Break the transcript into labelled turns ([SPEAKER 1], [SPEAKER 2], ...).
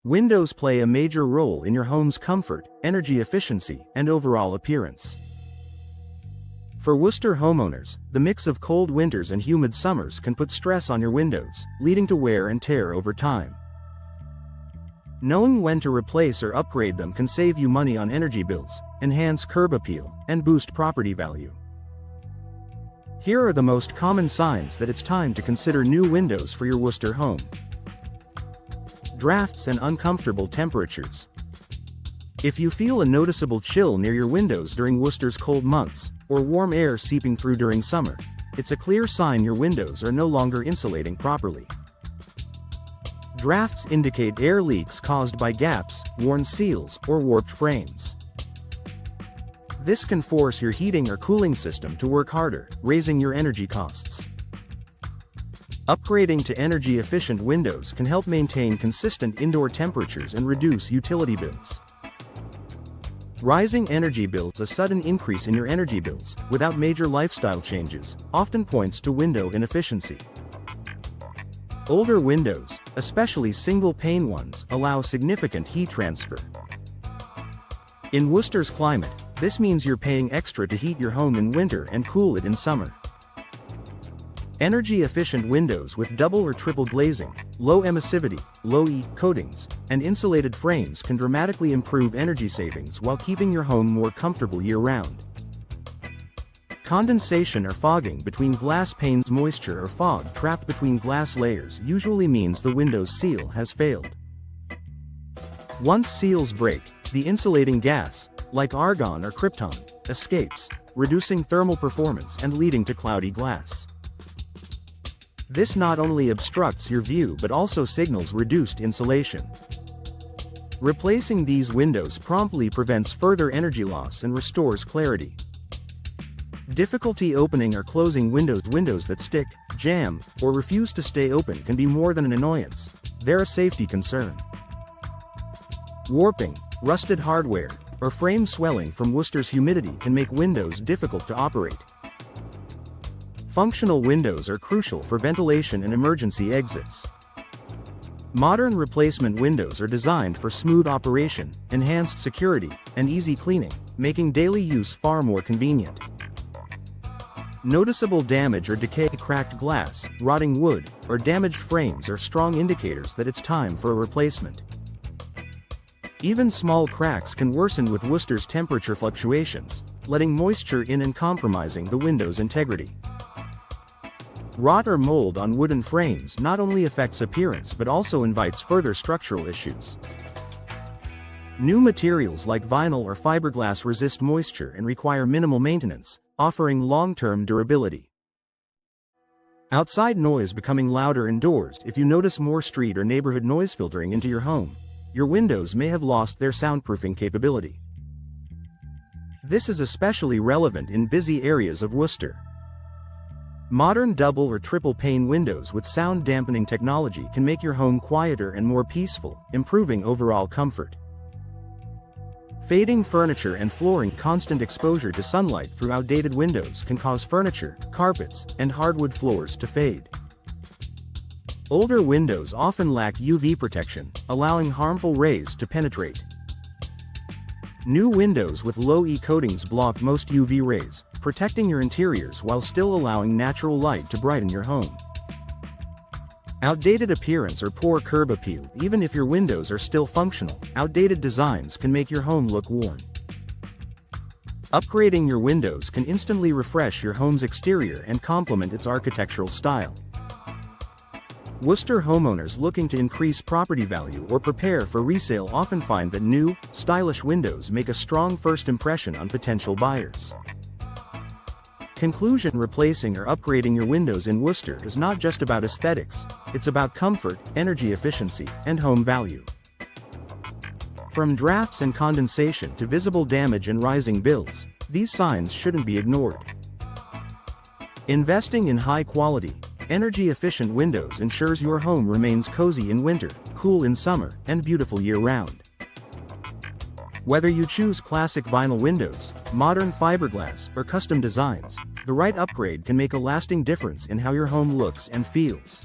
[SPEAKER 1] Windows play a major role in your home's comfort, energy efficiency, and overall appearance. For Worcester homeowners, the mix of cold winters and humid summers can put stress on your windows, leading to wear and tear over time. Knowing when to replace or upgrade them can save you money on energy bills, enhance curb appeal, and boost property value. Here are the most common signs that it's time to consider new windows for your Worcester home. Drafts and uncomfortable temperatures. If you feel a noticeable chill near your windows during Worcester's cold months, or warm air seeping through during summer, it's a clear sign your windows are no longer insulating properly. Drafts indicate air leaks caused by gaps, worn seals, or warped frames. This can force your heating or cooling system to work harder, raising your energy costs. Upgrading to energy-efficient windows can help maintain consistent indoor temperatures and reduce utility bills. Rising energy bills. A sudden increase in your energy bills, without major lifestyle changes, often points to window inefficiency. Older windows, especially single-pane ones, allow significant heat transfer. In Worcester's climate, this means you're paying extra to heat your home in winter and cool it in summer. Energy-efficient windows with double or triple glazing, low emissivity, low E coatings, and insulated frames can dramatically improve energy savings while keeping your home more comfortable year-round. Condensation or fogging between glass panes. Moisture or fog trapped between glass layers usually means the window's seal has failed. Once seals break, the insulating gas, like argon or krypton, escapes, reducing thermal performance and leading to cloudy glass. This not only obstructs your view but also signals reduced insulation. Replacing these windows promptly prevents further energy loss and restores clarity. Difficulty opening or closing windows. Windows that stick, jam, or refuse to stay open can be more than an annoyance, they're a safety concern. Warping, rusted hardware, or frame swelling from Worcester's humidity can make windows difficult to operate. Functional windows are crucial for ventilation and emergency exits. Modern replacement windows are designed for smooth operation, enhanced security, and easy cleaning, making daily use far more convenient. Noticeable damage or decay. Cracked glass, rotting wood, or damaged frames are strong indicators that it's time for a replacement. Even small cracks can worsen with Worcester's temperature fluctuations, letting moisture in and compromising the window's integrity. Rot or mold on wooden frames not only affects appearance but also invites further structural issues. New materials like vinyl or fiberglass resist moisture and require minimal maintenance, offering long-term durability. Outside noise becoming louder indoors. If you notice more street or neighborhood noise filtering into your home, your windows may have lost their soundproofing capability. This is especially relevant in busy areas of Worcester. Modern double or triple pane windows with sound dampening technology can make your home quieter and more peaceful, improving overall comfort. Fading furniture and flooring. Constant exposure to sunlight through outdated windows can cause furniture, carpets, and hardwood floors to fade. Older windows often lack UV protection, allowing harmful rays to penetrate. New windows with low E coatings block most UV rays, protecting your interiors while still allowing natural light to brighten your home. Outdated appearance or poor curb appeal. Even if your windows are still functional, outdated designs can make your home look worn. Upgrading your windows can instantly refresh your home's exterior and complement its architectural style. Worcester homeowners looking to increase property value or prepare for resale often find that new, stylish windows make a strong first impression on potential buyers. Conclusion: replacing or upgrading your windows in Worcester is not just about aesthetics, it's about comfort, energy efficiency, and home value. From drafts and condensation to visible damage and rising bills, these signs shouldn't be ignored. Investing in high-quality, energy-efficient windows ensures your home remains cozy in winter, cool in summer, and beautiful year-round. Whether you choose classic vinyl windows, modern fiberglass, or custom designs, the right upgrade can make a lasting difference in how your home looks and feels.